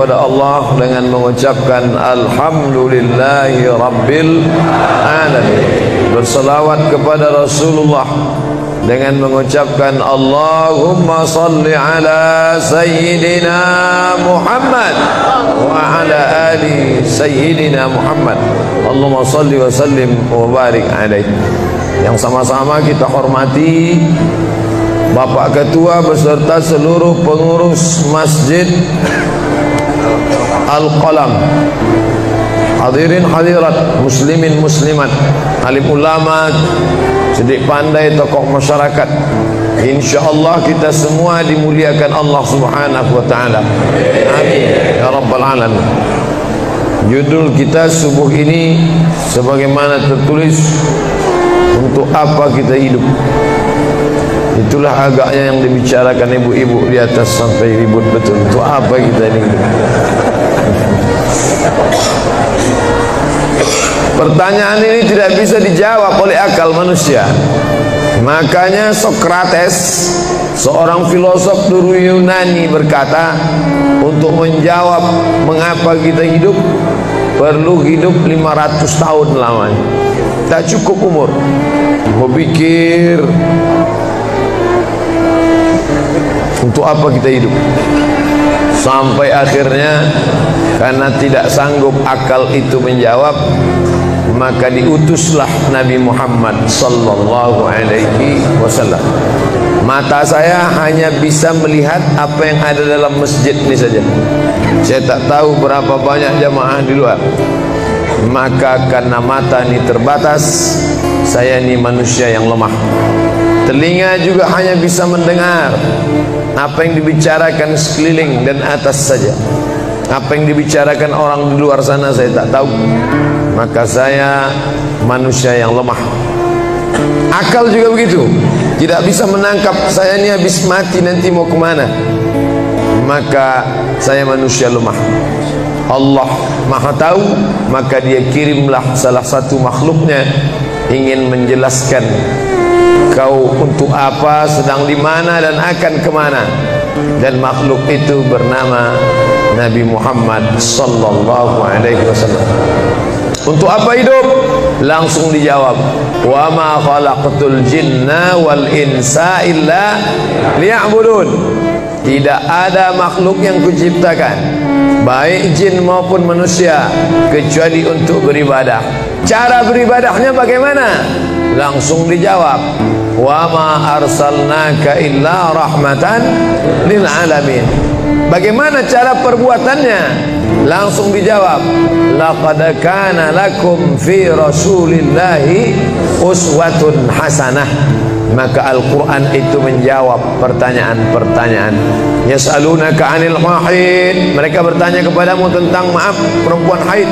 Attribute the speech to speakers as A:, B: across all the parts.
A: kepada Allah dengan mengucapkan Alhamdulillahi Rabbil Alamin. Berselawat kepada Rasulullah dengan mengucapkan Allahumma salli ala Sayyidina Muhammad wa ala ali Sayyidina Muhammad. Allahumma salli wa sallim wa barik alaih. Yang sama-sama kita hormati Bapak Ketua beserta seluruh pengurus Masjid Al-Qalam, hadirin hadirat, muslimin muslimat, alim ulama, cerdik pandai, tokoh masyarakat. InsyaAllah kita semua dimuliakan Allah Subhanahu wa ta'ala. Amin ya rabbal alamin. Judul kita subuh ini sebagaimana tertulis, untuk apa kita hidup. Itulah agaknya yang dibicarakan ibu-ibu di atas sampai ribut betul. Untuk apa kita ini hidup? Pertanyaan ini tidak bisa dijawab oleh akal manusia. Makanya Sokrates, seorang filosof dulu Yunani, berkata, untuk menjawab mengapa kita hidup, perlu hidup 500 tahun lamanya. Tak cukup umur. Mau pikir untuk apa kita hidup. Sampai akhirnya karena tidak sanggup akal itu menjawab, maka diutuslah Nabi Muhammad sallallahu alaihi wasallam. Mata saya hanya bisa melihat apa yang ada dalam masjid ini saja. Saya tak tahu berapa banyak jamaah di luar. Maka karena mata ini terbatas, saya ini manusia yang lemah. Telinga juga hanya bisa mendengar apa yang dibicarakan sekeliling dan atas saja. Apa yang dibicarakan orang di luar sana saya tak tahu. Maka saya manusia yang lemah. Akal juga begitu, tidak bisa menangkap saya ini habis mati nanti mau kemana. Maka saya manusia lemah. Allah Maha tahu, maka dia kirimlah salah satu makhluknya ingin menjelaskan kau untuk apa, sedang di mana dan akan kemana. Dan makhluk itu bernama Nabi Muhammad sallallahu alaihi wasallam. Untuk apa hidup? Langsung dijawab, wa ma khalaqtul jinna wal insa illa liya'budun. Tidak ada makhluk yang kuciptakan, baik jin maupun manusia, kecuali untuk beribadah. Cara beribadahnya bagaimana? Langsung dijawab, wa ma arsalnaka illa rahmatan lil alamin. Bagaimana cara perbuatannya? Langsung dijawab, laqad kana lakum fi rasulillahi uswatun hasanah. Maka Al-Quran itu menjawab pertanyaan-pertanyaan. Yas'alunaka 'anil mahid, mereka bertanya kepadamu tentang maaf perempuan haid.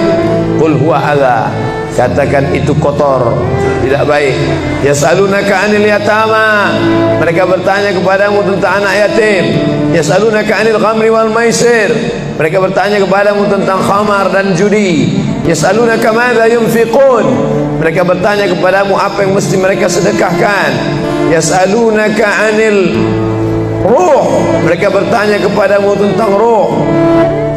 A: Qul huwa adza, katakan itu kotor, tidak baik. Yas'alunaka 'anil yatama, mereka bertanya kepadamu tentang anak yatim. Yas'alunaka 'anil khamri wal maisir, mereka bertanya kepadamu tentang khamar dan judi. Yas'alunaka madza yunfiqun, mereka bertanya kepadamu apa yang mesti mereka sedekahkan. Yas'alunaka 'anil ruh, mereka bertanya kepadamu tentang ruh.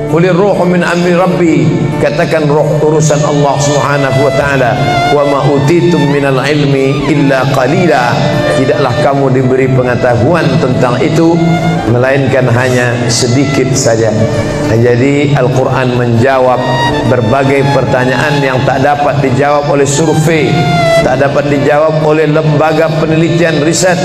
A: Qulir ruhu min amri rabbi, katakan ruh urusan Allah Subhanahu wa taala. Wa ma utitum minal ilmi illa qalila, tidaklah kamu diberi pengetahuan tentang itu melainkan hanya sedikit saja. Jadi Al-Quran menjawab berbagai pertanyaan yang tak dapat dijawab oleh survei, tak dapat dijawab oleh lembaga penelitian riset.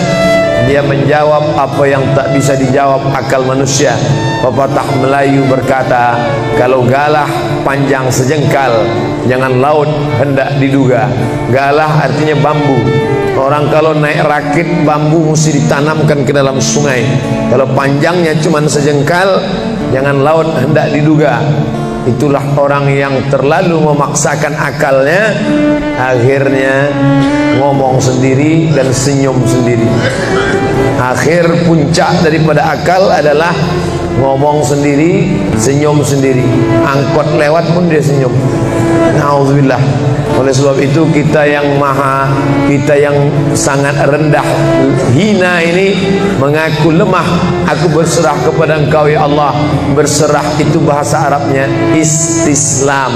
A: Dia menjawab apa yang tak bisa dijawab akal manusia. Pepatah Melayu berkata, kalau galah panjang sejengkal, jangan laut hendak diduga. Galah artinya bambu. Orang kalau naik rakit bambu mesti ditanamkan ke dalam sungai. Kalau panjangnya cuma sejengkal, jangan laut hendak diduga. Itulah orang yang terlalu memaksakan akalnya, akhirnya ngomong sendiri dan senyum sendiri. Akhir puncak daripada akal adalah ngomong sendiri, senyum sendiri. Angkot lewat pun dia senyum. Nauzubillah. Oleh sebab itu kita yang sangat rendah, hina ini mengaku lemah. Aku berserah kepada Engkau ya Allah. Berserah itu bahasa Arabnya istislam.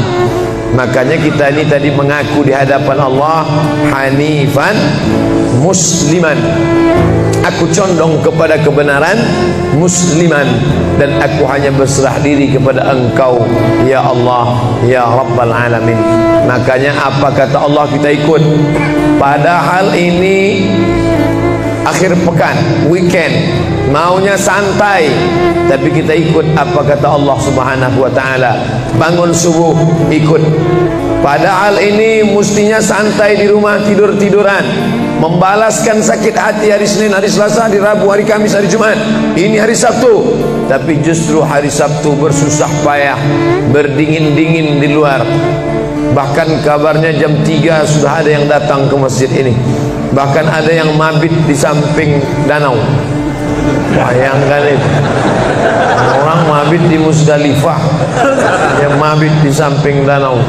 A: Makanya kita ini tadi mengaku di hadapan Allah hanifan musliman. Aku condong kepada kebenaran, musliman, dan aku hanya berserah diri kepada Engkau ya Allah ya Rabbal Alamin. Makanya apa kata Allah kita ikut. Padahal ini akhir pekan, weekend, maunya santai, tapi kita ikut apa kata Allah Subhanahu wa taala. Bangun subuh ikut. Padahal ini mestinya santai di rumah, tidur-tiduran, membalaskan sakit hati hari Senin, hari Selasa, hari Rabu, hari Kamis, hari Jumat. Ini hari Sabtu, tapi justru hari Sabtu bersusah payah, berdingin-dingin di luar. Bahkan kabarnya jam 3 sudah ada yang datang ke masjid ini. Bahkan ada yang mabit di samping danau. Bayangkan itu, orang mabit di Musdalifah, yang mabit di samping danau.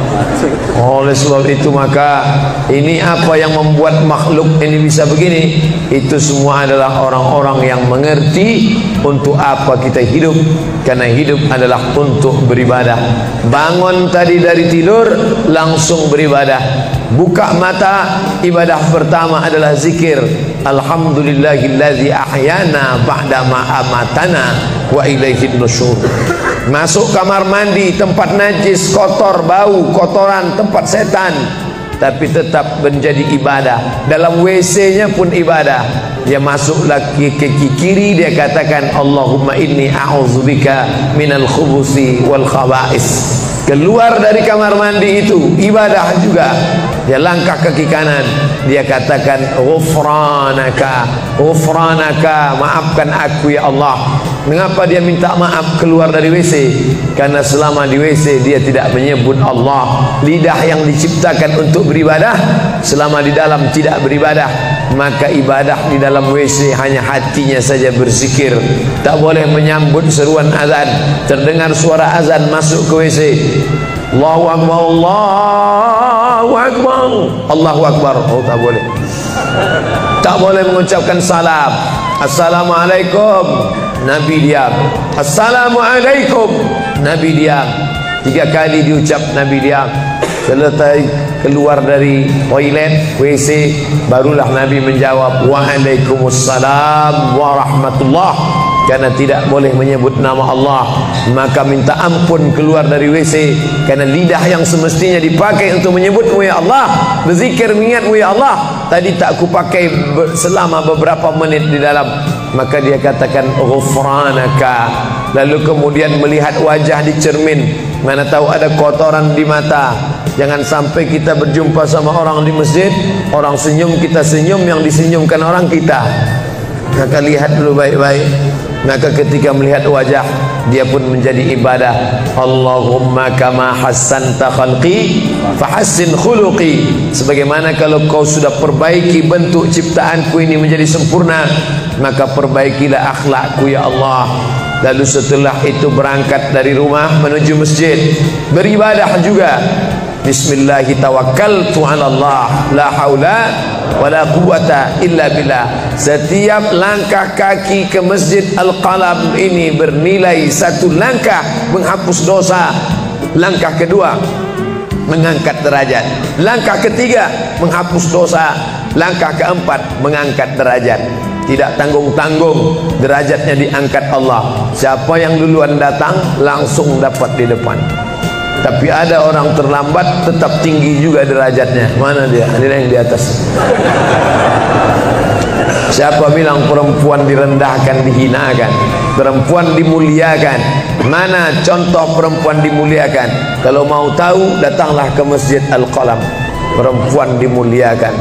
A: Oleh sebab itu maka ini apa yang membuat makhluk ini bisa begini, itu semua adalah orang-orang yang mengerti untuk apa kita hidup. Karena hidup adalah untuk beribadah. Bangun tadi dari tidur langsung beribadah. Buka mata, ibadah pertama adalah zikir. Alhamdulillahillazi ahyana ba'dama amatana wa ilaihin nusyur. Masuk kamar mandi, tempat najis, kotor, bau, kotoran, tempat setan, tapi tetap menjadi ibadah. Dalam WC-nya pun ibadah. Dia masuk lagi ke kiri, dia katakan Allahumma inni a'udzubika minal khubusi wal khaba'is. Keluar dari kamar mandi itu ibadah juga. Dia langkah kaki kanan, dia katakan ghufranaka, ghufranaka, maafkan aku ya Allah. Mengapa dia minta maaf keluar dari WC? Karena selama di WC dia tidak menyebut Allah. Lidah yang diciptakan untuk beribadah, selama di dalam tidak beribadah, maka ibadah di dalam WC hanya hatinya saja berzikir. Tak boleh menyambut seruan azan. Terdengar suara azan masuk ke WC, Allahu Akbar, Allahu Akbar, Allahu Akbar. Oh, tak boleh. Tak boleh mengucapkan salam. Assalamualaikum, Nabi diam. Assalamualaikum, Nabi diam. 3 kali diucap, Nabi diam. Selesai keluar dari toilet, WC, barulah Nabi menjawab Waalaikumsalam warahmatullah. Karena tidak boleh menyebut nama Allah, maka minta ampun keluar dari WC. Karena lidah yang semestinya dipakai untuk menyebutmu ya Allah, berzikir mengingatmu ya Allah, tadi tak aku pakai selama beberapa menit di dalam. Maka dia katakan ghufranaka. Lalu kemudian melihat wajah di cermin, mana tahu ada kotoran di mata. Jangan sampai kita berjumpa sama orang di masjid, orang senyum, kita senyum, yang disenyumkan orang kita. Maka lihat dulu baik-baik. Maka ketika melihat wajah, dia pun menjadi ibadah. Allahumma kama hassanta khalqi fahassin khuluqi. Sebagaimana kalau kau sudah perbaiki bentuk ciptaanku ini menjadi sempurna, maka perbaikilah akhlakku ya Allah. Lalu setelah itu berangkat dari rumah menuju masjid, beribadah juga. Bismillahirrahmanirrahim. La haula wala quwwata illa billah. Setiap langkah kaki ke Masjid Al-Qalam ini bernilai 1 langkah menghapus dosa. Langkah kedua mengangkat derajat. Langkah ketiga menghapus dosa. Langkah keempat mengangkat derajat. Tidak tanggung-tanggung, derajatnya diangkat Allah. Siapa yang duluan datang langsung dapat di depan. Tapi ada orang terlambat tetap tinggi juga derajatnya. Mana dia? Dia yang di atas. Siapa bilang perempuan direndahkan, dihinakan? Perempuan dimuliakan. Mana contoh perempuan dimuliakan? Kalau mau tahu, datanglah ke Masjid Al-Qalam. Perempuan dimuliakan.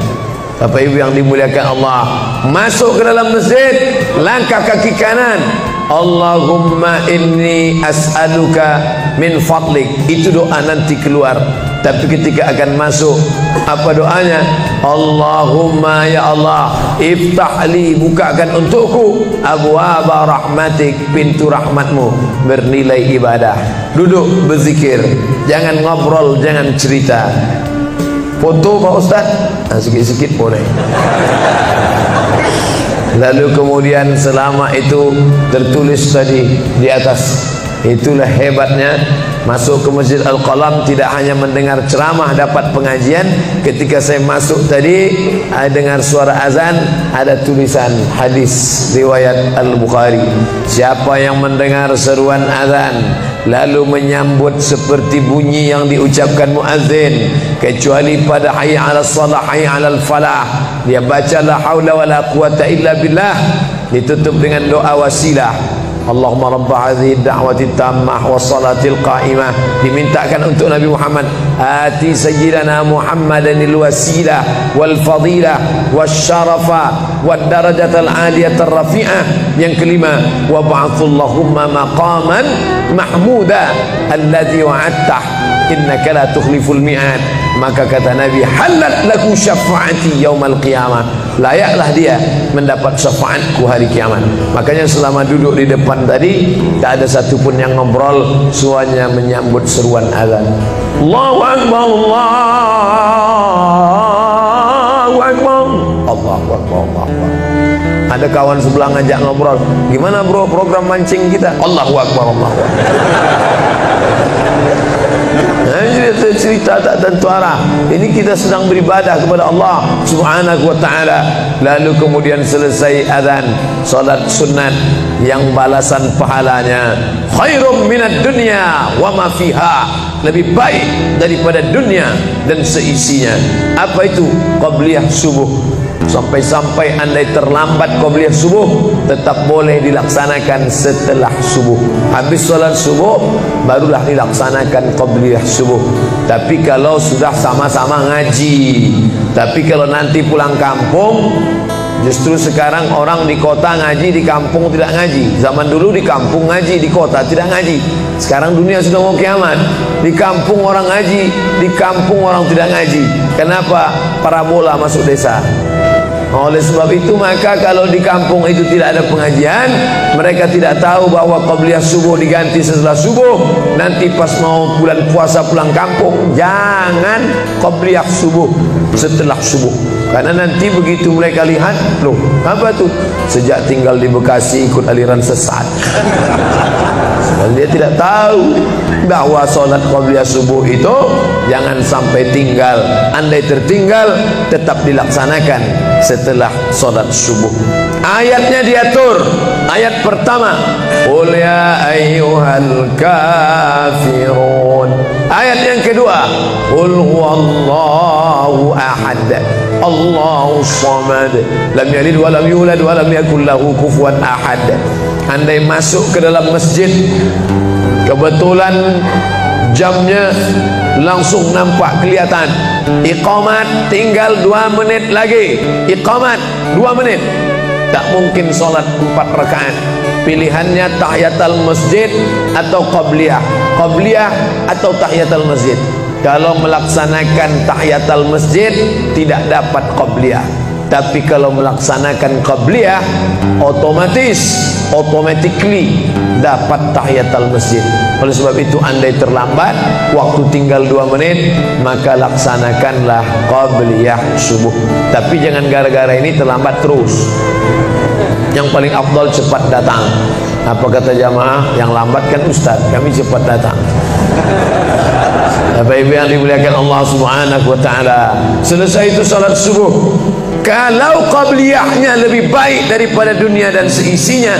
A: Bapak Ibu yang dimuliakan Allah, masuk ke dalam masjid, langkah kaki kanan, Allahumma inni as'aluka min fadlik. Itu doa nanti keluar. Tapi ketika akan masuk, apa doanya? Allahumma ya Allah, iftahli, bukakan untukku abwaaba rahmatik, pintu rahmatmu. Bernilai ibadah. Duduk berzikir, jangan ngobrol, jangan cerita. Foto Pak Ustaz, sikit-sikit boleh. Lalu kemudian selama itu tertulis tadi di atas. Itulah hebatnya masuk ke Masjid Al-Qalam, tidak hanya mendengar ceramah dapat pengajian. Ketika saya masuk tadi, dengar suara azan, ada tulisan hadis riwayat Al-Bukhari. Siapa yang mendengar seruan azan lalu menyambut seperti bunyi yang diucapkan muazzin, kecuali pada hayya 'alas shalah, hayya 'alal falah, dia baca la haula wala quwata illa billah, ditutup dengan doa wasilah. Allahumma rabba hadhihi da'wati tammah wassalatil qa'imah, dimintakan untuk Nabi Muhammad, ati sayyidana Muhammadanil wasilah wal fadilah wasyarafa wad darajatal aliyatar rafi'ah. Yang kelima, wa ba'athullahumma maqaman mahmuda alladhi wa'adtah innaka la tukhliful mi'ad. Maka kata Nabi, halat laku syafaati yaumal qiyamah, layaklah dia mendapat syafaatku hari kiamat. Makanya selama duduk di depan tadi, tak ada satupun yang ngobrol, semuanya menyambut seruan azan. Allahu Akbar, Allahu Akbar, Allahu Akbar, Allahu Akbar. Ada kawan sebelah ngajak ngobrol, gimana bro program mancing kita? Allahu Akbar, Allahu Akbar. Cerita tak tentu arah. Ini kita sedang beribadah kepada Allah Subhanahu wa ta'ala. Lalu kemudian selesai azan, salat sunat yang balasan pahalanya khairum minad dunya wa ma fiha, lebih baik daripada dunia dan seisinya. Apa itu? Qabliyah subuh. Sampai-sampai andai terlambat qabliyah subuh, tetap boleh dilaksanakan setelah subuh. Habis solat subuh barulah dilaksanakan qabliyah subuh. Tapi kalau sudah sama-sama ngaji, tapi kalau nanti pulang kampung, justru sekarang orang di kota ngaji, di kampung tidak ngaji. Zaman dulu di kampung ngaji, di kota tidak ngaji. Sekarang dunia sudah mau kiamat. Di kampung orang ngaji, di kampung orang tidak ngaji. Kenapa? Parabola masuk desa. Oleh sebab itu, maka kalau di kampung itu tidak ada pengajian, mereka tidak tahu bahwa qabliyah subuh diganti setelah subuh. Nanti pas mau bulan puasa pulang kampung, jangan qabliyah subuh setelah subuh. Karena nanti begitu mereka lihat, loh apa tuh? Sejak tinggal di Bekasi ikut aliran sesat. Dan dia tidak tahu bahwa solat qabliyah subuh itu jangan sampai tinggal. Andai tertinggal, tetap dilaksanakan setelah solat subuh. Ayatnya diatur. Ayat pertama, qul ya ayyuhal kafirun. Ayat yang kedua, qul huwallahu ahad, Allahu samad, lam yalid wa lam yulad wa lam yakul lahu kufuwan ahad. Andai masuk ke dalam masjid, kebetulan jamnya langsung nampak kelihatan, iqamat tinggal 2 menit lagi, iqamat 2 menit, tak mungkin solat 4 rakaat. Pilihannya tahiyatul masjid atau qabliyah, qabliyah atau tahiyatul masjid. Kalau melaksanakan tahiyatul masjid tidak dapat qabliyah, tapi kalau melaksanakan qabliyah automatically dapat tahiyatul masjid. Oleh sebab itu, andai terlambat, waktu tinggal 2 menit, maka laksanakanlah qabliyah subuh. Tapi jangan gara-gara ini terlambat terus. Yang paling afdal cepat datang. Apa kata jamaah? Yang lambat kan ustaz, kami cepat datang. Bapak Ibu yang dimuliakan Allah Subhanahu wa ta'ala, selesai itu salat subuh. Kalau qabliyahnya lebih baik daripada dunia dan seisinya,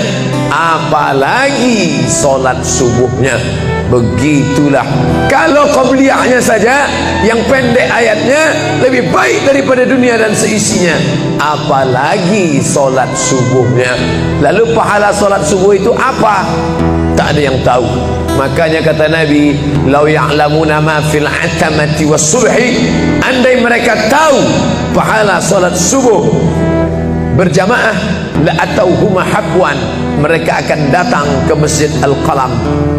A: apalagi solat subuhnya. Begitulah, kalau qabliyahnya saja yang pendek ayatnya lebih baik daripada dunia dan seisinya, apalagi solat subuhnya. Lalu pahala solat subuh itu apa? Tak ada yang tahu. Makanya kata Nabi, lau ya'lamuna ma fil atamati was subhi, andai mereka tahu pahala solat subuh berjamaah, la atauhuma habwan, mereka akan datang ke Masjid Al-Qalam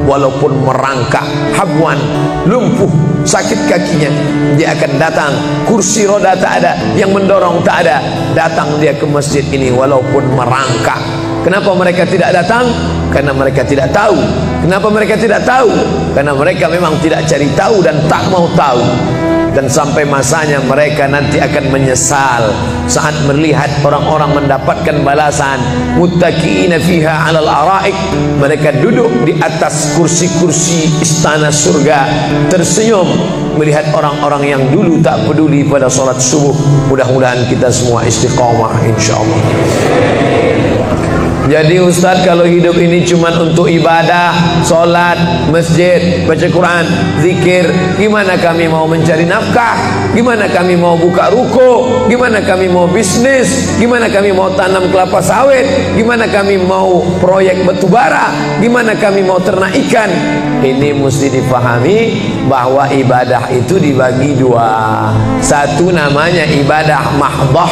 A: walaupun merangkak. Habwan, lumpuh, sakit kakinya, dia akan datang. Kursi roda tak ada, yang mendorong tak ada, datang dia ke masjid ini walaupun merangkak. Kenapa mereka tidak datang? Karena mereka tidak tahu. Kenapa mereka tidak tahu? Karena mereka memang tidak cari tahu dan tak mau tahu. dan sampai masanya mereka nanti akan menyesal saat melihat orang-orang mendapatkan balasan. Muttaqiina fiha 'alal araik, mereka duduk di atas kursi-kursi istana surga tersenyum melihat orang-orang yang dulu tak peduli pada salat subuh. Mudah-mudahan kita semua istiqamah insyaallah. Jadi Ustaz, kalau hidup ini cuma untuk ibadah, solat, masjid, baca Quran, zikir, gimana kami mau mencari nafkah? Gimana kami mau buka ruko? Gimana kami mau bisnis? Gimana kami mau tanam kelapa sawit? Gimana kami mau proyek batubara? Gimana kami mau ternak ikan? Ini mesti dipahami bahwa ibadah itu dibagi dua. Satu namanya ibadah mahdhah,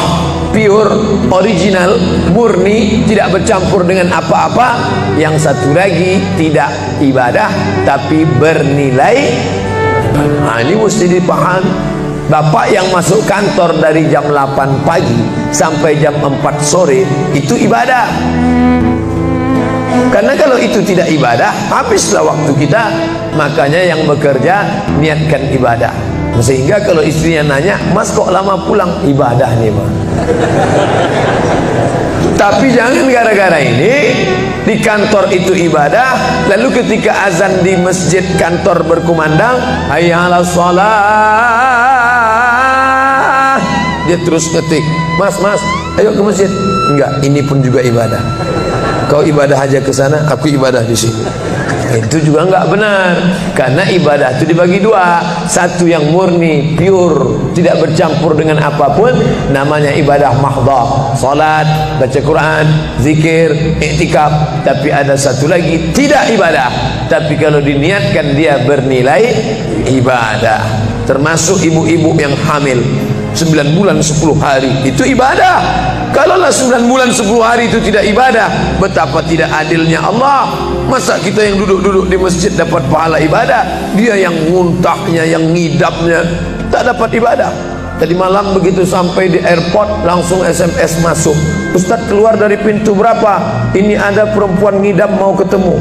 A: pure, original, murni, tidak bercampur dengan apa-apa. Yang satu lagi tidak ibadah tapi bernilai. Nah, ini mesti dipahami. Bapak yang masuk kantor dari jam 8 pagi sampai jam 4 sore itu ibadah. Karena kalau itu tidak ibadah, habislah waktu kita. Makanya yang bekerja niatkan ibadah. Sehingga kalau istrinya nanya, "Mas kok lama pulang?" Ibadah nih mah. Tapi jangan gara-gara ini di kantor itu ibadah, lalu ketika azan di masjid kantor berkumandang, hayya 'alas shalah, dia terus ketik, "Mas, ayo ke masjid." Enggak, ini pun juga ibadah. Kau ibadah aja ke sana, aku ibadah di sini. Itu juga enggak benar. Karena ibadah itu dibagi dua. Satu yang murni, pure, tidak bercampur dengan apapun, namanya ibadah mahdhah, salat, baca Quran, zikir, iktikaf. Tapi ada satu lagi tidak ibadah, tapi kalau diniatkan dia bernilai ibadah. Termasuk ibu-ibu yang hamil 9 bulan 10 hari itu ibadah. Kalaulah 9 bulan 10 hari itu tidak ibadah, betapa tidak adilnya Allah. Masa kita yang duduk-duduk di masjid dapat pahala ibadah, dia yang muntahnya, yang ngidapnya tak dapat ibadah. Tadi malam begitu sampai di airport langsung SMS masuk, "Ustaz, keluar dari pintu berapa? Ini ada perempuan ngidap mau ketemu."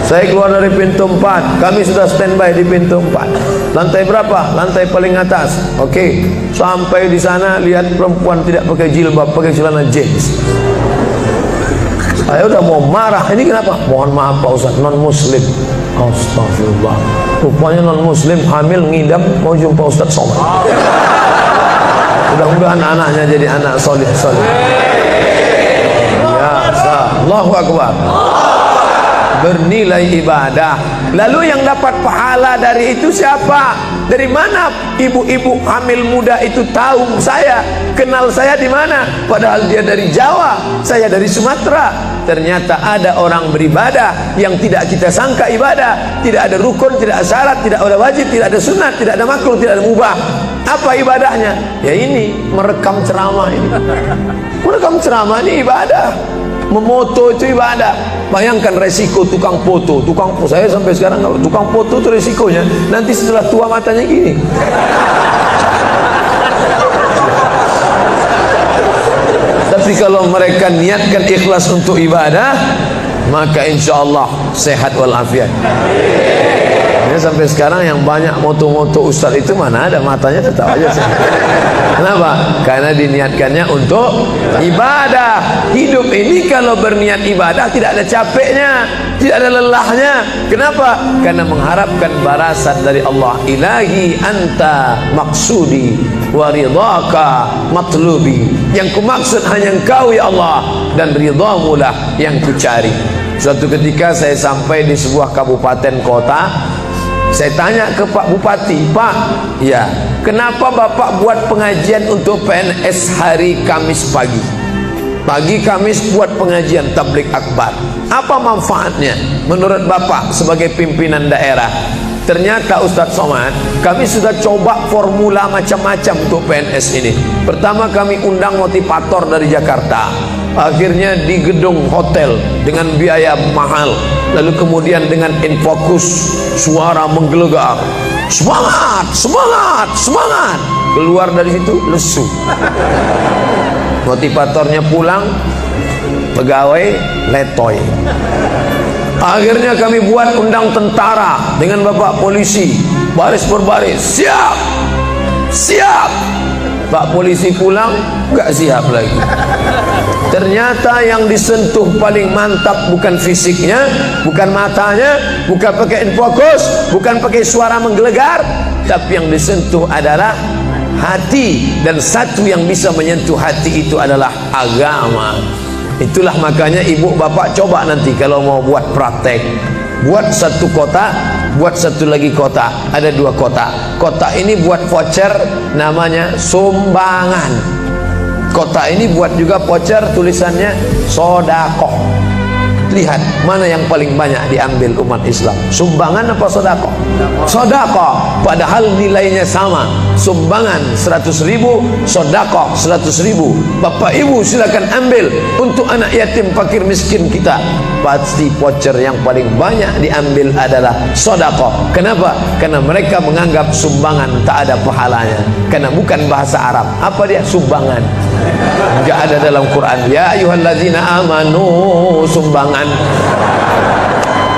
A: Saya keluar dari pintu 4, kami sudah standby di pintu 4. Lantai berapa? Lantai paling atas. Oke. Sampai di sana lihat perempuan tidak pakai jilbab, pakai celana jeans. Saya udah mau marah. Ini kenapa? Mohon maaf Pak Ustaz, non muslim. Astagfirullah. Rupanya non muslim hamil ngidam mau jumpa Ustaz Somad. Mudah-mudahan anaknya jadi anak solih. Ya, Allahu Akbar. Bernilai ibadah. Lalu yang dapat pahala dari itu siapa? Dari mana ibu-ibu hamil muda itu tahu saya? Kenal saya di mana? Padahal dia dari Jawa, saya dari Sumatera. Ternyata ada orang beribadah yang tidak kita sangka ibadah. Tidak ada rukun, tidak ada syarat, tidak ada wajib, tidak ada sunat, tidak ada makruh, tidak ada mubah. Apa ibadahnya? Ya ini, merekam ceramah ini. Merekam ceramah ini ibadah. Memoto itu ibadah. Bayangkan resiko tukang foto. Saya sampai sekarang kalau tukang foto itu resikonya nanti setelah tua matanya gini. Tapi kalau mereka niatkan ikhlas untuk ibadah, maka insya Allah sehat walafiat. Ini sampai sekarang yang banyak moto-moto ustaz itu mana ada matanya tetap aja sehat. Kenapa? Karena diniatkannya untuk ibadah. Hidup ini kalau berniat ibadah tidak ada capeknya, tidak ada lelahnya. Kenapa? Karena mengharapkan balasan dari Allah. Ilahi anta maksudi wa ridhaka matlubi. Yang kumaksud hanya Engkau ya Allah, dan ridhamu lah yang kucari. Suatu ketika saya sampai di sebuah kabupaten kota. Saya tanya ke Pak Bupati, "Pak, ya, kenapa Bapak buat pengajian untuk PNS hari Kamis pagi? Pagi Kamis buat pengajian tabligh akbar. Apa manfaatnya menurut Bapak sebagai pimpinan daerah?" Ternyata Ustadz Somad, kami sudah coba formula macam-macam untuk PNS ini. Pertama kami undang motivator dari Jakarta. Akhirnya di gedung hotel dengan biaya mahal. Lalu kemudian dengan infokus, suara menggelegar, "Semangat, semangat, semangat." Keluar dari situ lesu. Motivatornya pulang, pegawai letoy. Akhirnya kami buat undang tentara dengan bapak polisi, baris berbaris, siap, siap. Pak polisi pulang, nggak siap lagi. Ternyata yang disentuh paling mantap bukan fisiknya, bukan matanya, bukan pakai infokus, bukan pakai suara menggelegar, tapi yang disentuh adalah hati. Dan satu yang bisa menyentuh hati itu adalah agama. Itulah makanya ibu bapak coba nanti kalau mau buat praktek, buat satu kota, buat satu lagi kota, ada 2 kota. Kota ini buat voucher namanya sumbangan. Kota ini buat juga voucher tulisannya sodakoh. Lihat mana yang paling banyak diambil umat Islam, sumbangan apa sodakoh? Sodakoh, padahal nilainya sama. Sumbangan 100.000, sodakoh 100.000. Bapak ibu silakan ambil untuk anak yatim fakir miskin kita. Pasti voucher yang paling banyak diambil adalah sodakoh. Kenapa? Karena mereka menganggap sumbangan tak ada pahalanya, karena bukan bahasa Arab. Apa dia? Sumbangan. Enggak ada dalam Quran. Ya ayyuhalladzina amanu, sumbangan.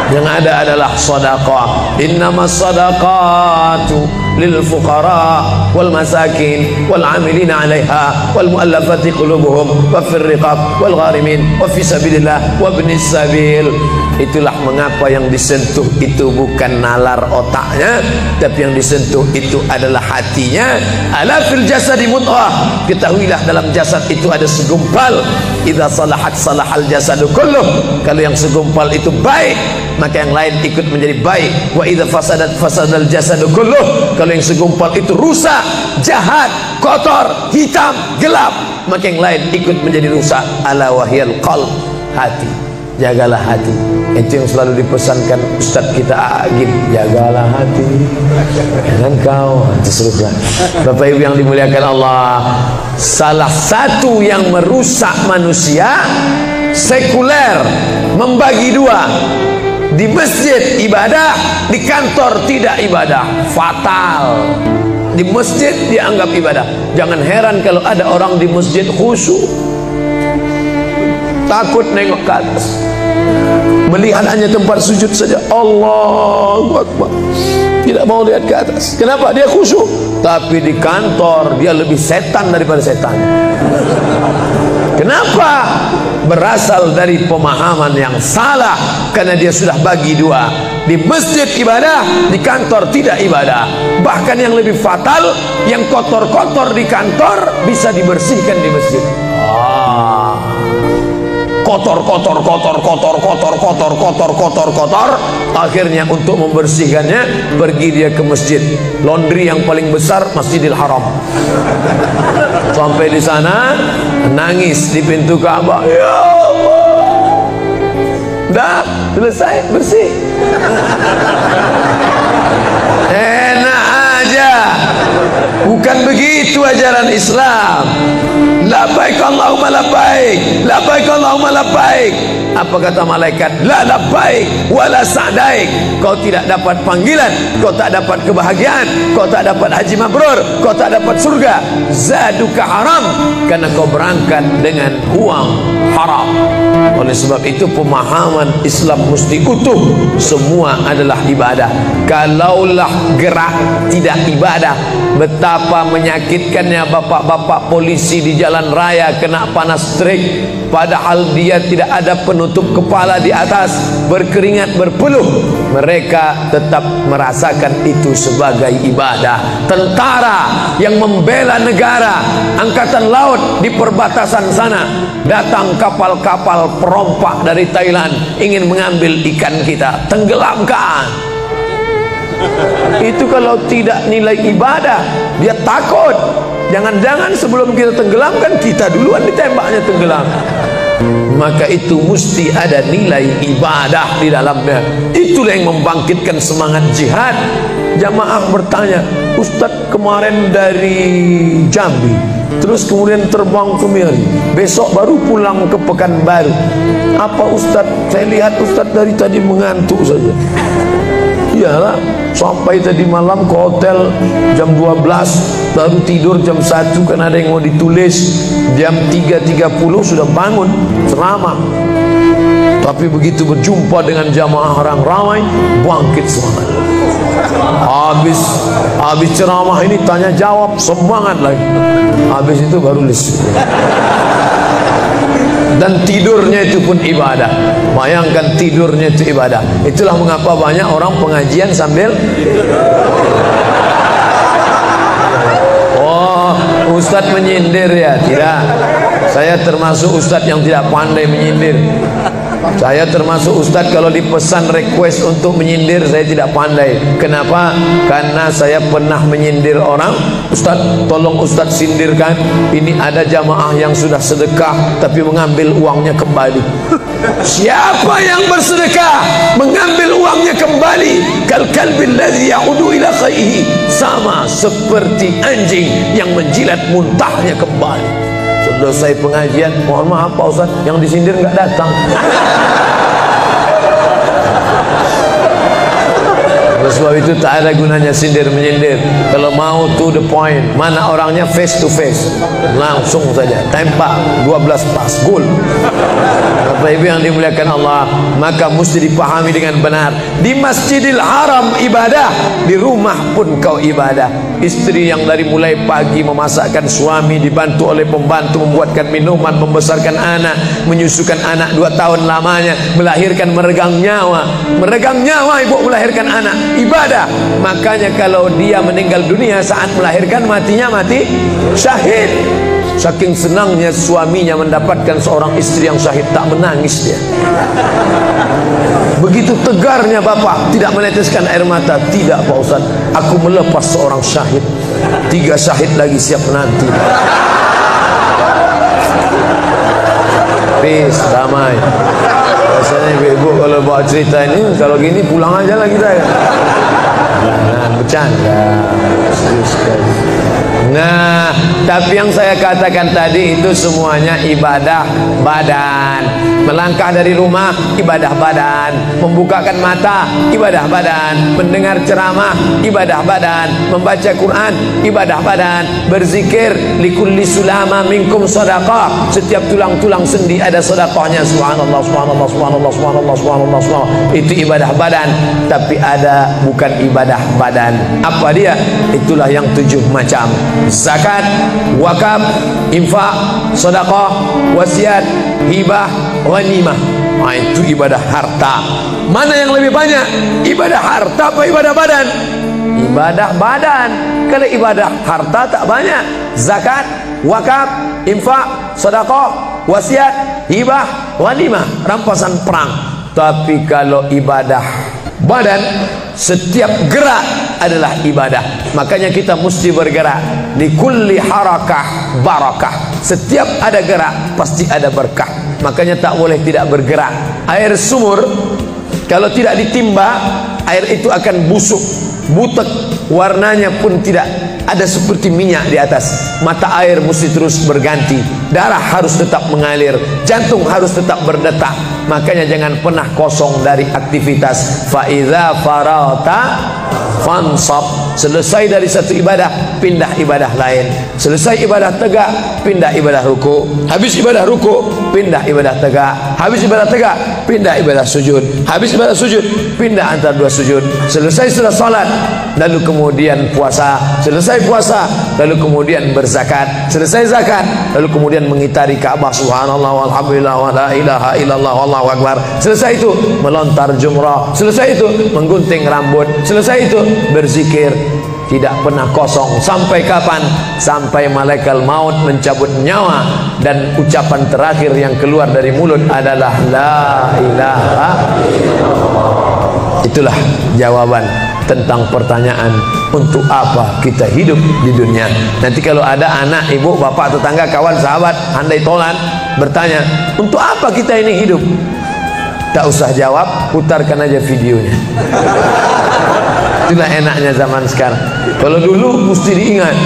A: Yang ada adalah sedekah. Innamas sadaqatu lil fuqara wal masakin wal amilina 'alaiha wal mu'allafati qulubuhum wa fir riqab wal gharimin wa fi sabilillah wa ibnis sabil. Itulah mengapa yang disentuh itu bukan nalar otaknya, tapi yang disentuh itu adalah hatinya. Ala fil jasadi mudghah, ketahuilah dalam jasad itu ada segumpal. Idza salahat salahal jasadu kulluh, kalau yang segumpal itu baik maka yang lain ikut menjadi baik. Wa idza fasadat fasadal jasadu kulluh, kalau yang segumpal itu rusak, jahat, kotor, hitam, gelap, maka yang lain ikut menjadi rusak. Ala wahyal qalb, hati. Jagalah hati. Itu yang selalu dipesankan Ustaz kita Agib, jagalah hati dengan kau. Seterusnya Bapak Ibu yang dimuliakan Allah, salah satu yang merusak manusia sekuler, membagi 2. Di masjid ibadah, di kantor tidak ibadah, fatal. Di masjid dianggap ibadah. Jangan heran kalau ada orang di masjid khusyuk, takut nengok ke atas, melihat hanya tempat sujud saja. Allahu Akbar, tidak mau lihat ke atas. Kenapa? Dia khusyuk. Tapi di kantor dia lebih setan daripada setan. Kenapa? Berasal dari pemahaman yang salah, karena dia sudah bagi 2. Di masjid ibadah, di kantor tidak ibadah. Bahkan yang lebih fatal, yang kotor-kotor di kantor bisa dibersihkan di masjid. Kotor, akhirnya untuk membersihkannya pergi dia ke masjid. Laundry yang paling besar Masjidil Haram. Sampai di sana nangis di pintu Ka'bah. Ya Allah, dah selesai bersih. Enak aja. Bukan begitu ajaran Islam. Labbaik Allahumma labbaik, labbaik Allahumma labbaik. Apa kata malaikat? La labbaik wala sa'daik. Kau tidak dapat panggilan, kau tak dapat kebahagiaan, kau tak dapat haji mabrur, kau tak dapat surga. Zaduka haram, karena kau berangkat dengan uang haram. Oleh sebab itu pemahaman Islam mesti utuh. Semua adalah ibadah. Kalaulah gerak tidak ibadah, betapa menyakitkannya bapak-bapak polisi di jalan raya kena panas terik, padahal dia tidak ada penutup kepala di atas, berkeringat berpeluh, mereka tetap merasakan itu sebagai ibadah. Tentara yang membela negara, angkatan laut di perbatasan sana, datang kapal-kapal perompak dari Thailand ingin mengambil ikan kita, tenggelamkan. Itu kalau tidak nilai ibadah, dia takut. Jangan-jangan sebelum kita tenggelamkan, kita duluan ditembaknya tenggelam. Maka itu mesti ada nilai ibadah di dalamnya. Itulah yang membangkitkan semangat jihad. Jamaah bertanya, Ustadz kemarin dari Jambi, terus kemudian terbang ke Miri, besok baru pulang ke Pekanbaru. Apa Ustadz? Saya lihat Ustadz dari tadi mengantuk saja. Ya iyalah, sampai tadi malam ke hotel jam 12, baru tidur jam 1 kan ada yang mau ditulis, jam 3.30 sudah bangun ceramah. Tapi begitu berjumpa dengan jamaah orang ramai, bangkit semangat. Habis ceramah ini tanya jawab, semangat lagi. Habis itu baru lesu. Dan tidurnya itu pun ibadah. Bayangkan, tidurnya itu ibadah. Itulah mengapa banyak orang pengajian sambil Ustadz menyindir ya? Tidak. Saya termasuk ustadz yang tidak pandai menyindir. Saya termasuk ustadz kalau dipesan request untuk menyindir, saya tidak pandai. Kenapa? Karena saya pernah menyindir orang. Ustadz, tolong ustadz sindirkan, ini ada jamaah yang sudah sedekah tapi mengambil uangnya kembali. Siapa yang bersedekah mengambil uangnya kembali, kal kalbil ladzi ya'udu ila qaihi, sama seperti anjing yang menjilat muntahnya kembali. Selesai pengajian, mohon maaf Pak Ustaz, yang disindir nggak datang. Sebab itu tak ada gunanya sindir menyindir. Kalau mau to the point, mana orangnya face to face, langsung saja tembak, 12 pas gol. Bapak Ibu yang dimuliakan Allah, maka mesti dipahami dengan benar. Di Masjidil Haram ibadah, di rumah pun kau ibadah. Istri yang dari mulai pagi memasakkan suami, dibantu oleh pembantu membuatkan minuman, membesarkan anak, menyusukan anak 2 tahun lamanya, melahirkan, meregang nyawa ibu melahirkan anak, ibadah. Makanya kalau dia meninggal dunia saat melahirkan, matinya mati syahid. Saking senangnya suaminya mendapatkan seorang istri yang syahid, tak menangis dia. Begitu tegarnya bapak, tidak meneteskan air mata. Tidak Pak Ustaz, aku melepas seorang syahid, 3 syahid lagi siap nanti. Peace, damai. Biasanya ibu-ibu kalau bawa cerita ini, kalau gini pulang aja lah kita ya. Nah, bercanda. Serius sekali. Nah, tapi yang saya katakan tadi itu semuanya ibadah badan. Melangkah dari rumah, ibadah badan. Membukakan mata, ibadah badan. Mendengar ceramah, ibadah badan. Membaca Quran, ibadah badan. Berzikir, likulli sulama minkum sadaqah. Setiap tulang-tulang sendi ada sedekahnya. Subhanallah, subhanallah, subhanallah, subhanallah, subhanallah, subhanallah. Itu ibadah badan. Tapi ada bukan ibadah badan. Apa dia? Itulah yang 7 macam. Zakat, wakaf, infak, sedekah, wasiat, hibah, ghanimah. Nah, itu ibadah harta. Mana yang lebih banyak? Ibadah harta apa ibadah badan? Ibadah badan. Kalau ibadah harta tak banyak. Zakat, wakaf, infak, sedekah, wasiat, hibah, ghanimah, rampasan perang. Tapi kalau ibadah badan, setiap gerak adalah ibadah. Makanya kita mesti bergerak. Di kulli harakah barakah. Setiap ada gerak pasti ada berkah. Makanya tak boleh tidak bergerak. Air sumur kalau tidak ditimba, air itu akan busuk, butek, warnanya pun tidak ada seperti minyak di atas. Mata air mesti terus berganti. Darah harus tetap mengalir, jantung harus tetap berdetak. Makanya jangan pernah kosong dari aktivitas. Fa iza farata fansab. Selesai dari satu ibadah, pindah ibadah lain. Selesai ibadah tegak, pindah ibadah ruku. Habis ibadah ruku, pindah ibadah tegak. Habis ibadah tegak, pindah ibadah sujud. Habis ibadah sujud, pindah antara 2 sujud. Selesai sudah salat, lalu kemudian puasa. Selesai puasa, lalu kemudian berzakat. Selesai zakat, lalu kemudian mengitari Ka'bah. Subhanallah walhamdulillah wa la ilaha illallah wallahu akbar. Selesai itu melontar jumrah. Selesai itu menggunting rambut. Selesai itu berzikir. Tidak pernah kosong. Sampai kapan? Sampai malaikat maut mencabut nyawa dan ucapan terakhir yang keluar dari mulut adalah la ilaha illallah. Itulah jawaban tentang pertanyaan untuk apa kita hidup di dunia. Nanti kalau ada anak, ibu, bapak, tetangga, kawan, sahabat, andai tolan bertanya, untuk apa kita ini hidup? Tak usah jawab, putarkan aja videonya. Itulah enaknya zaman sekarang. Kalau dulu mesti diingat.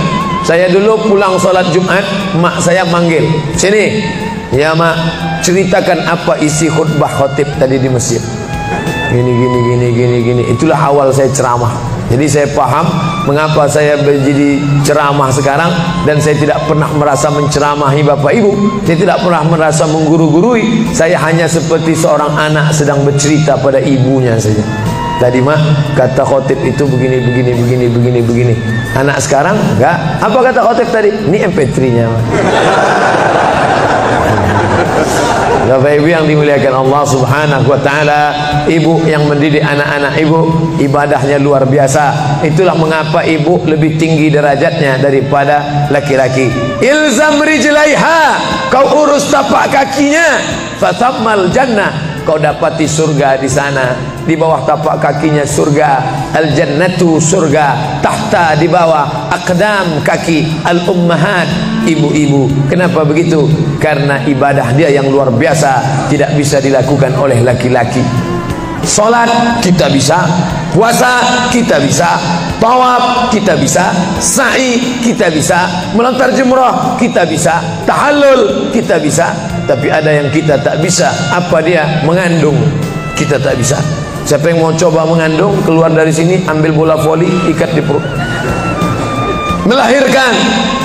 A: Saya dulu pulang sholat Jumat, mak saya manggil, sini ya mak, ceritakan apa isi khutbah khotib tadi di masjid. gini. Itulah awal saya ceramah. Jadi saya paham mengapa saya menjadi ceramah sekarang, dan saya tidak pernah merasa menceramahi Bapak Ibu. Saya tidak pernah merasa mengguru-gurui. Saya hanya seperti seorang anak sedang bercerita pada ibunya saja. Tadi mah kata khotib itu begini. Anak sekarang enggak. Apa kata khotib tadi? Ini MP3-nya. Bapak Ibu yang dimuliakan Allah Subhanahu wa taala, ibu yang mendidik anak-anak ibu ibadahnya luar biasa. Itulah mengapa ibu lebih tinggi derajatnya daripada laki-laki. Ilzam rijlaiha, kau urus tapak kakinya, fatammal jannah, kau dapati surga di sana. Di bawah tapak kakinya surga, al jannatu surga, tahta di bawah aqdam kaki al ummahat, ibu-ibu. Kenapa begitu? Karena ibadah dia yang luar biasa tidak bisa dilakukan oleh laki-laki. Salat kita bisa, puasa kita bisa, tawaf kita bisa, sa'i kita bisa, melontar jumrah kita bisa, tahallul kita bisa. Tapi ada yang kita tak bisa. Apa dia? Mengandung kita tak bisa. Siapa yang mau coba mengandung, keluar dari sini ambil bola voli, ikat di perut. Melahirkan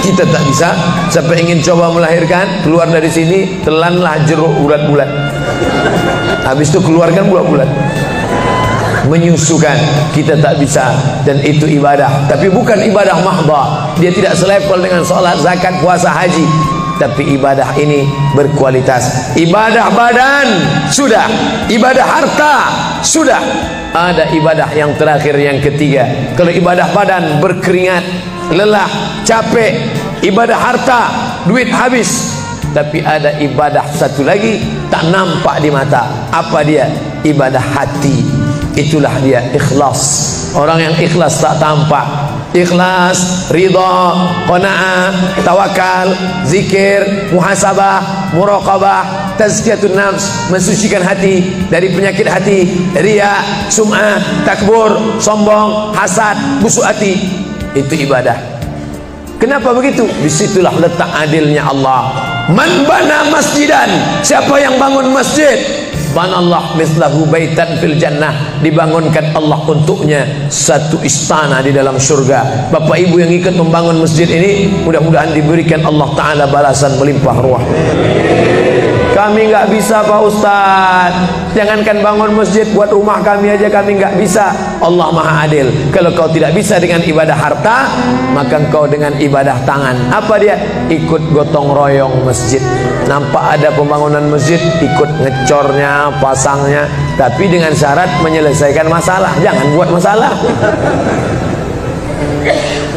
A: kita tak bisa. Siapa yang ingin coba melahirkan, keluar dari sini, telanlah jeruk bulat-bulat. Habis itu keluarkan bulat-bulat. Menyusukan kita tak bisa, dan itu ibadah. Tapi bukan ibadah mahdhah. Dia tidak selevel dengan salat, zakat, puasa, haji. Tapi ibadah ini berkualitas. Ibadah badan sudah, ibadah harta sudah. Ada ibadah yang terakhir, yang ketiga. Kalau ibadah badan berkeringat, lelah, capek. Ibadah harta, duit habis. Tapi ada ibadah satu lagi, tak nampak di mata. Apa dia? Ibadah hati. Itulah dia ikhlas. Orang yang ikhlas tak tampak. Ikhlas, ridha, qanaah, tawakal, zikir, muhasabah, muraqabah, tazkiyatun nafs, mensucikan hati dari penyakit hati, riya, sum'ah, takbur, sombong, hasad, busuk hati. Itu ibadah. Kenapa begitu? Disitulah letak adilnya Allah. Man bana masjidan, siapa yang bangun masjid, banallah mislahu baitan fil jannah, dibangunkan Allah untuknya satu istana di dalam surga. Bapak Ibu yang ikut membangun masjid ini, mudah-mudahan diberikan Allah Ta'ala balasan melimpah ruah. Kami nggak bisa Pak Ustadz, jangankan bangun masjid, buat rumah kami aja kami nggak bisa. Allah Maha Adil. Kalau kau tidak bisa dengan ibadah harta, maka kau dengan ibadah tangan. Apa dia? Ikut gotong royong masjid. Nampak ada pembangunan masjid, ikut ngecornya, pasangnya, tapi dengan syarat menyelesaikan masalah, jangan buat masalah.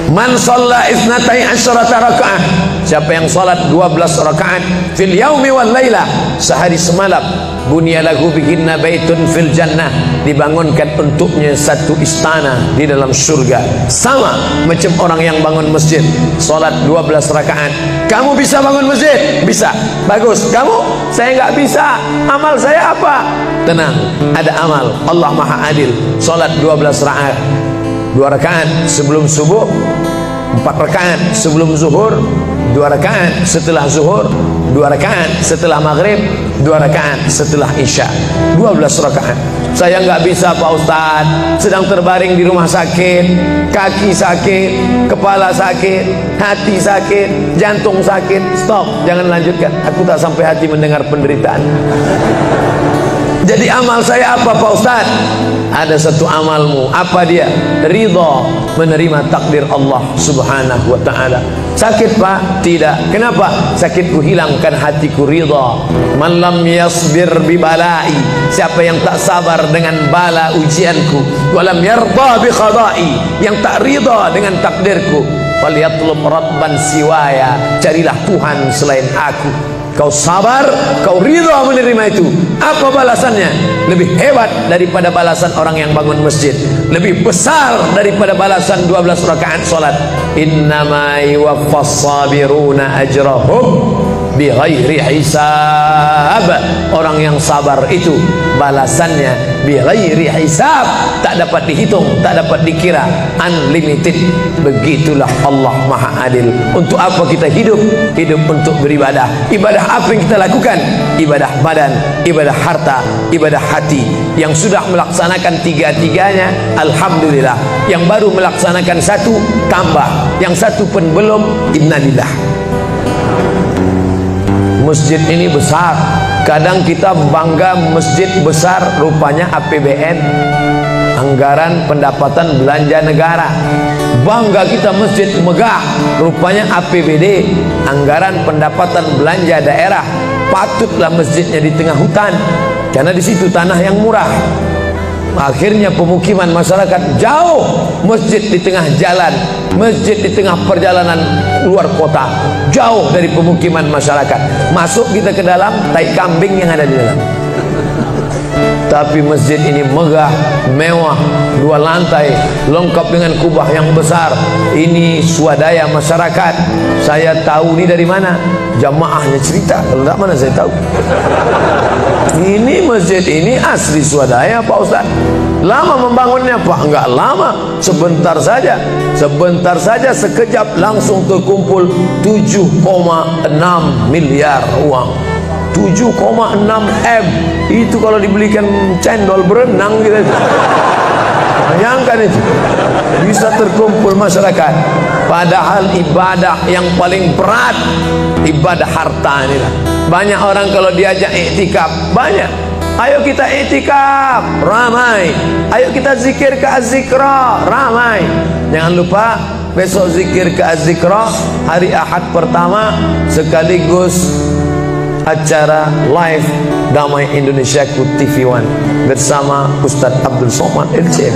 A: Man shalla isnatai asyarata rakaat, siapa yang salat 12 rakaat fil yaumi wal laila, sehari semalam, bunyalahu bihinna baitun fil jannah, dibangunkan untuknya satu istana di dalam surga. Sama macam orang yang bangun masjid, salat 12 rakaat. Kamu bisa bangun masjid? Bisa. Bagus. Kamu? Saya nggak bisa. Amal saya apa? Tenang, ada amal. Allah Maha Adil. Salat 12 rakaat, 2 rakaat sebelum subuh, 4 rakaat sebelum zuhur, 2 rakaat setelah zuhur, 2 rakaat setelah maghrib, 2 rakaat setelah isya. 12 rakaat. Saya nggak bisa Pak Ustadz, sedang terbaring di rumah sakit, kaki sakit, kepala sakit, hati sakit, jantung sakit. Stop, jangan lanjutkan. Aku tak sampai hati mendengar penderitaan. Jadi amal saya apa Pak Ustadz? Ada satu amalmu. Apa dia? Ridha, menerima takdir Allah Subhanahu wa ta'ala. Sakit Pak? Tidak. Kenapa? Sakitku hilangkan hatiku ridha. Man lam yasbir bi balai, siapa yang tak sabar dengan bala ujianku, walam yarda bi qada'i, yang tak ridha dengan takdirku, falyatlub rabban siwaya, carilah Tuhan selain aku. Kau sabar, kau ridha menerima itu. Apa balasannya? Lebih hebat daripada balasan orang yang bangun masjid, lebih besar daripada balasan 12 rakaat salat. Innama yuwaffas sabiruna ajrahum bighairi hisab. Orang yang sabar itu balasannya bighairi hisab, tak dapat dihitung, tak dapat dikira, unlimited. Begitulah Allah Maha Adil. Untuk apa kita hidup? Hidup untuk beribadah. Ibadah apa yang kita lakukan? Ibadah badan, ibadah harta, ibadah hati. Yang sudah melaksanakan tiga-tiganya, alhamdulillah. Yang baru melaksanakan satu, tambah. Yang satu pun belum, innalillah. Masjid ini besar. Kadang kita bangga masjid besar, rupanya APBN, anggaran pendapatan belanja negara. Bangga kita masjid megah, rupanya APBD, anggaran pendapatan belanja daerah. Patutlah masjidnya di tengah hutan, karena di situ tanah yang murah. Akhirnya pemukiman masyarakat jauh, masjid di tengah jalan, masjid di tengah perjalanan luar kota, jauh dari pemukiman masyarakat. Masuk kita ke dalam, tai kambing yang ada di dalam. Tapi masjid ini megah, mewah, 2 lantai, lengkap dengan kubah yang besar. Ini swadaya masyarakat. Saya tahu ini dari mana? Jamaahnya cerita. Kalau tidak, mana saya tahu. Ini masjid ini asli swadaya Pak Ustaz. Lama membangunnya Pak? Enggak lama, sebentar saja. Sebentar saja, sekejap langsung terkumpul 7,6 miliar uang. 7,6 M. Itu kalau dibelikan cendol berenang gitu. Bayangkan itu, bisa terkumpul masyarakat. Padahal ibadah yang paling berat, ibadah harta ini lah. Banyak orang kalau diajak iktikaf, banyak. Ayo kita iktikaf, ramai. Ayo kita zikir ke Az-Zikra, ramai. Jangan lupa besok zikir ke Az-Zikra, hari Ahad pertama, sekaligus acara live Damai Indonesia ku TV One bersama Ustadz Abdul Somad LC.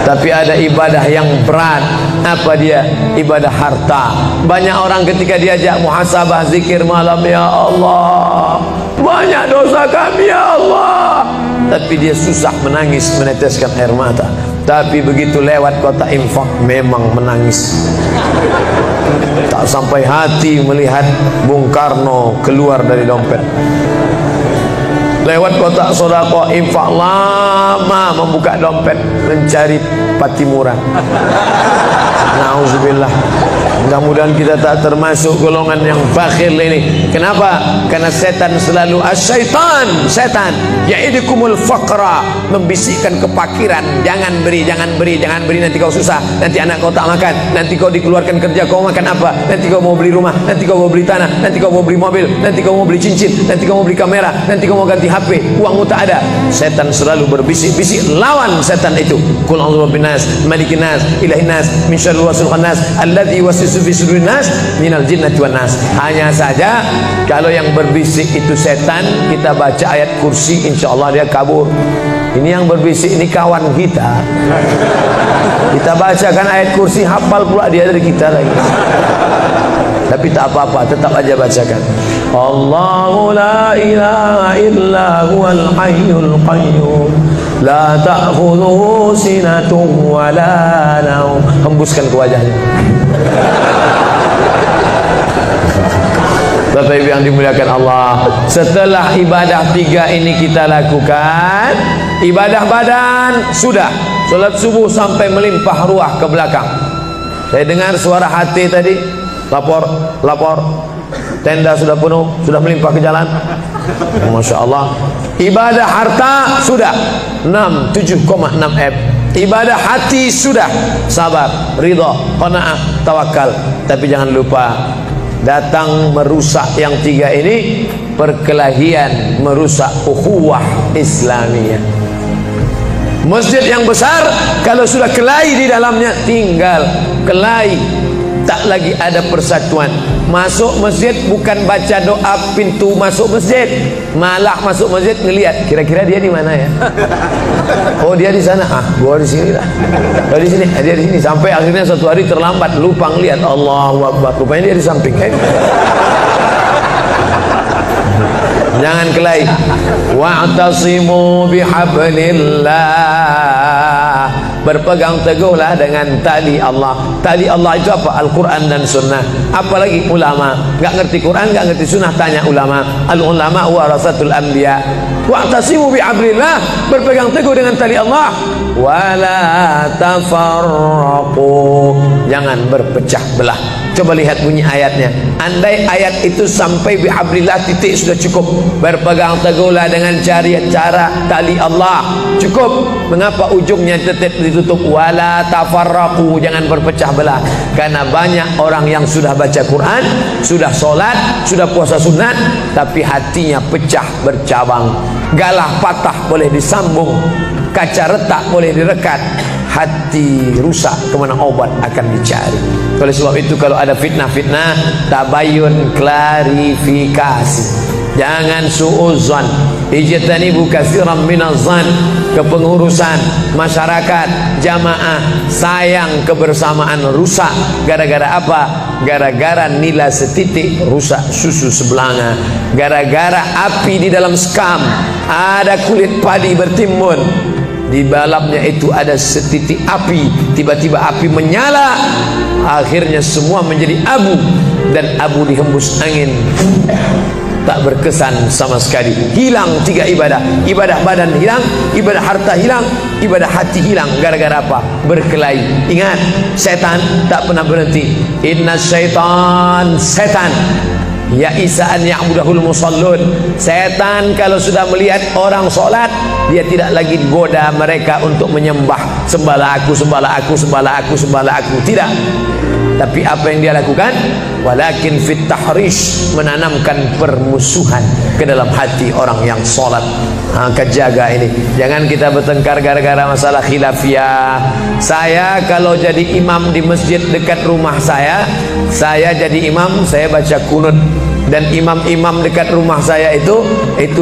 A: Tapi ada ibadah yang berat. Apa dia? Ibadah harta. Banyak orang ketika diajak muhasabah zikir malam, ya Allah, banyak dosa kami ya Allah, tapi dia susah menangis, meneteskan air mata. Tapi begitu lewat kota infak, memang menangis. Tak sampai hati melihat Bung Karno keluar dari dompet. Lewat kotak sodako infak, lama membuka dompet mencari Patimura. Nauzubillah. Mudah-mudahan kita tak termasuk golongan yang bakhil ini. Kenapa? Karena setan selalu asyaitan, setan ya'idukumul faqra, membisikkan kepakiran. Jangan beri, jangan beri, jangan beri, nanti kau susah, nanti anak kau tak makan, nanti kau dikeluarkan kerja kau makan apa, nanti kau mau beli rumah, nanti kau mau beli tanah, nanti kau mau beli mobil, nanti kau mau beli cincin, nanti kau mau beli kamera, nanti kau mau ganti HP, uangmu tak ada. Setan selalu berbisik-bisik. Lawan setan itu. Qul a'udzu birabbinas, malikin nas, ilahin nas, min syarril waswasil khannas, alladzi yuwaswisu fi sudurin nas, minal jinnati wan nas. Hanya saja kalau yang berbisik itu setan, kita baca ayat kursi, insyaallah dia kabur. Ini yang berbisik ini kawan kita. Kita bacakan ayat kursi, hafal pula dia dari kita lagi. Tapi tak apa-apa, tetap aja bacakan. Allahu la ilaha illa huwal hayyul qayyum, la ta'khudhuhu sinatun wa la naum. Hembuskan ke wajahnya. Bapak Ibu yang dimuliakan Allah, setelah ibadah 3 ini kita lakukan, ibadah badan sudah, salat subuh sampai melimpah ruah ke belakang. Saya dengar suara hati tadi, lapor, tenda sudah penuh, sudah melimpah ke jalan. Masya Allah. Ibadah harta sudah 7,6 M. Ibadah hati sudah, sabar, ridha, qanaah, tawakal. Tapi jangan lupa, datang merusak yang 3 ini, perkelahian, merusak ukhuwah Islamiyah. Masjid yang besar, kalau sudah kelahi di dalamnya, tinggal kelahi, tak lagi ada persatuan. Masuk masjid bukan baca doa pintu masuk masjid, malah masuk masjid ngelihat kira-kira dia di mana ya. Oh dia di sana, gua di sini lah. Kalau di sini, dia di sini. Sampai akhirnya suatu hari terlambat, lupa ngelihat. Allahu Akbar, rupanya dia di samping. Jangan kelahi. Wa'tasimu bihablillah berpegang teguhlah dengan tali Allah. Tali Allah itu apa? Al-Quran dan Sunnah. Apalagi ulama, nggak ngerti Quran, nggak ngerti Sunnah, tanya ulama. Al-ulama warasatul anbiya. Wa'tasimu bi'amrillah, berpegang teguh dengan tali Allah. Wala tafarraqu, jangan berpecah belah. Coba lihat bunyi ayatnya. Andai ayat itu sampai bi'amrillah titik sudah cukup. Berpegang teguhlah dengan cara tali Allah, cukup. Mengapa ujungnya tetap ditutup wala tafarraqu, jangan berpecah belah? Karena banyak orang yang sudah baca Quran, sudah sholat, sudah puasa sunat, tapi hatinya pecah bercabang. Galah patah boleh disambung, kaca retak boleh direkat, hati rusak kemana obat akan dicari. Oleh sebab itu kalau ada fitnah-fitnah, tabayun, klarifikasi. Jangan su'uzan, ijtanibu katsiran minaz-zan. Kepengurusan masyarakat jamaah sayang kebersamaan rusak gara-gara apa? Gara-gara nila setitik rusak susu sebelanga. Gara-gara api di dalam sekam, ada kulit padi bertimbun, di dalamnya itu ada setitik api, tiba-tiba api menyala, akhirnya semua menjadi abu, dan abu dihembus angin, tak berkesan sama sekali. Hilang 3 ibadah. Ibadah badan hilang, ibadah harta hilang, ibadah hati hilang. Gara-gara apa? Berkelahi. Ingat, setan tak pernah berhenti. Inna syaitan, setan ya isa'an ya'budahul musallun. Setan kalau sudah melihat orang sholat, dia tidak lagi goda mereka untuk menyembah, sembahlah aku, sembahlah aku, sembahlah aku, sembahlah aku. Tidak. Tapi apa yang dia lakukan? Walakin fit tahrish, menanamkan permusuhan ke dalam hati orang yang sholat. Jaga ini, jangan kita bertengkar gara-gara masalah khilafiyah. Saya kalau jadi imam di masjid dekat rumah saya jadi imam, saya baca kunut. Dan imam-imam dekat rumah saya itu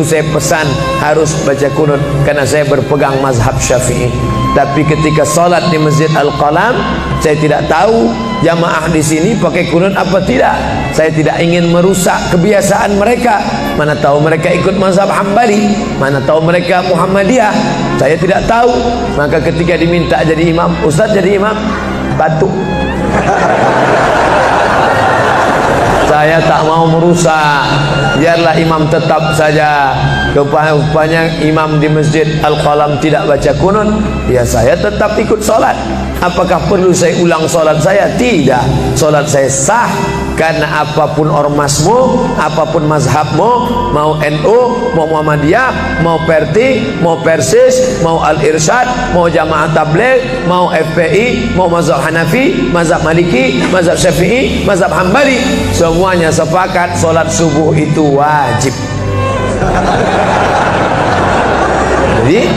A: saya pesan harus baca kunut, karena saya berpegang mazhab Syafi'i. Tapi ketika sholat di Masjid Al-Qalam, saya tidak tahu jamaah di sini pakai kunut apa tidak. Saya tidak ingin merusak kebiasaan mereka. Mana tahu mereka ikut mazhab Hambali, mana tahu mereka Muhammadiyah, saya tidak tahu. Maka ketika diminta jadi imam, Ustaz jadi imam, batuk. Saya tak mau merusak, biarlah imam tetap saja. Rupanya imam di Masjid Al-Qalam tidak baca kunut, ya saya tetap ikut solat. Apakah perlu saya ulang solat saya? Tidak, solat saya sah. Karena apapun ormasmu, apapun mazhabmu, mau NU, mau Muhammadiyah, mau Perti, mau Persis, mau Al-Irsyad, mau Jamaah Tabligh, mau FPI, mau mazhab Hanafi, mazhab Maliki, mazhab Syafi'i, mazhab Hambali, semuanya sepakat solat subuh itu wajib. Jadi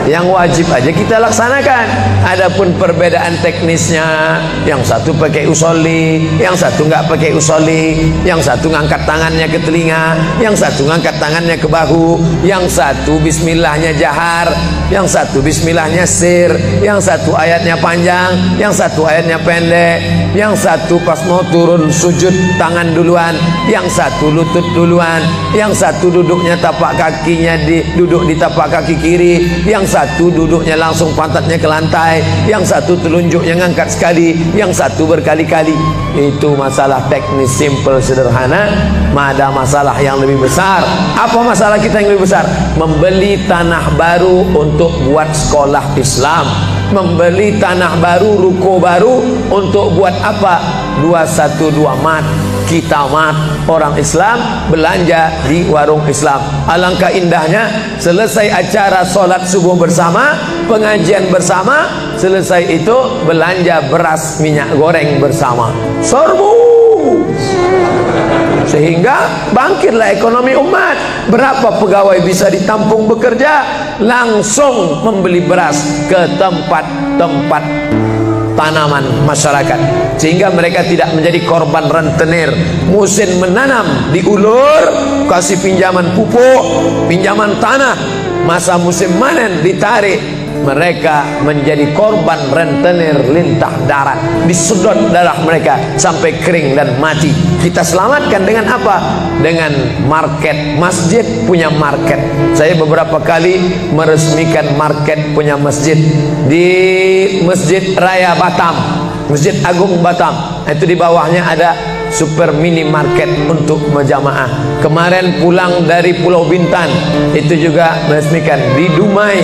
A: yang wajib aja kita laksanakan. Adapun perbedaan teknisnya, yang satu pakai usolli, yang satu nggak pakai usolli, yang satu ngangkat tangannya ke telinga, yang satu ngangkat tangannya ke bahu, yang satu bismillahnya jahar, yang satu bismillahnya sir, yang satu ayatnya panjang, yang satu ayatnya pendek, yang satu pas mau turun sujud tangan duluan, yang satu lutut duluan, yang satu duduknya tapak kakinya duduk di tapak kaki kiri, yang satu duduknya langsung pantatnya ke lantai, yang satu telunjuknya ngangkat sekali, yang satu berkali-kali. Itu masalah teknis simple sederhana. Ada masalah yang lebih besar. Apa masalah kita yang lebih besar? Membeli tanah baru untuk buat sekolah Islam, membeli tanah baru, ruko baru untuk buat apa? 212 mat. Kita mat, orang Islam belanja di warung Islam. Alangkah indahnya, selesai acara sholat subuh bersama, pengajian bersama, selesai itu belanja beras minyak goreng bersama. Serbu, sehingga bangkitlah ekonomi umat. Berapa pegawai bisa ditampung bekerja, langsung membeli beras ke tempat-tempat tanaman masyarakat, sehingga mereka tidak menjadi korban rentenir. Musim menanam diulur, kasih pinjaman pupuk, pinjaman tanah. Masa musim panen ditarik, mereka menjadi korban rentenir lintah darat, disedot darah mereka sampai kering dan mati. Kita selamatkan dengan apa? Dengan market. Masjid punya market. Saya beberapa kali meresmikan market punya masjid di Masjid Raya Batam, Masjid Agung Batam. Itu di bawahnya ada super mini market untuk berjamaah. Kemarin pulang dari Pulau Bintan, itu juga meresmikan di Dumai.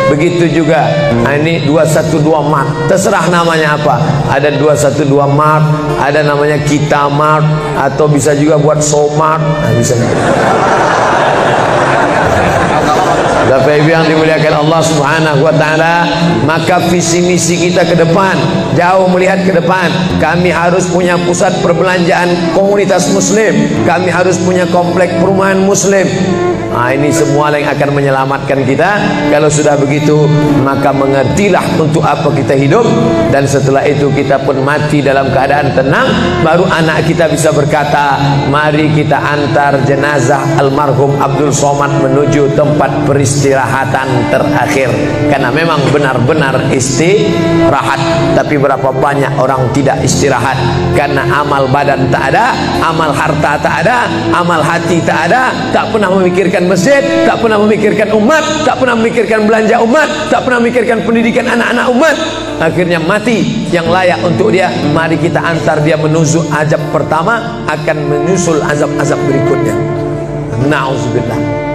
A: Begitu juga. Nah, ini 212 Mart. Terserah namanya apa. Ada 212 Mart, ada namanya Kita Mart, atau bisa juga buat Somart. Nah, bisa. Bapak Ibu yang dimuliakan Allah Subhanahu wa taala, maka visi misi kita ke depan, jauh melihat ke depan. Kami harus punya pusat perbelanjaan komunitas muslim, kami harus punya komplek perumahan muslim. Nah, ini semua yang akan menyelamatkan kita. Kalau sudah begitu, maka mengertilah untuk apa kita hidup, dan setelah itu kita pun mati dalam keadaan tenang. Baru anak kita bisa berkata, mari kita antar jenazah almarhum Abdul Somad menuju tempat peristirahatan terakhir. Karena memang benar-benar istirahat. Tapi berapa banyak orang tidak istirahat, karena amal badan tak ada, amal harta tak ada, amal hati tak ada, tak pernah memikirkan masjid, tak pernah memikirkan umat, tak pernah memikirkan belanja umat, tak pernah memikirkan pendidikan anak-anak umat. Akhirnya mati yang layak untuk dia. Mari kita antar dia menuju azab pertama, akan menyusul azab-azab berikutnya. Na'udzubillah.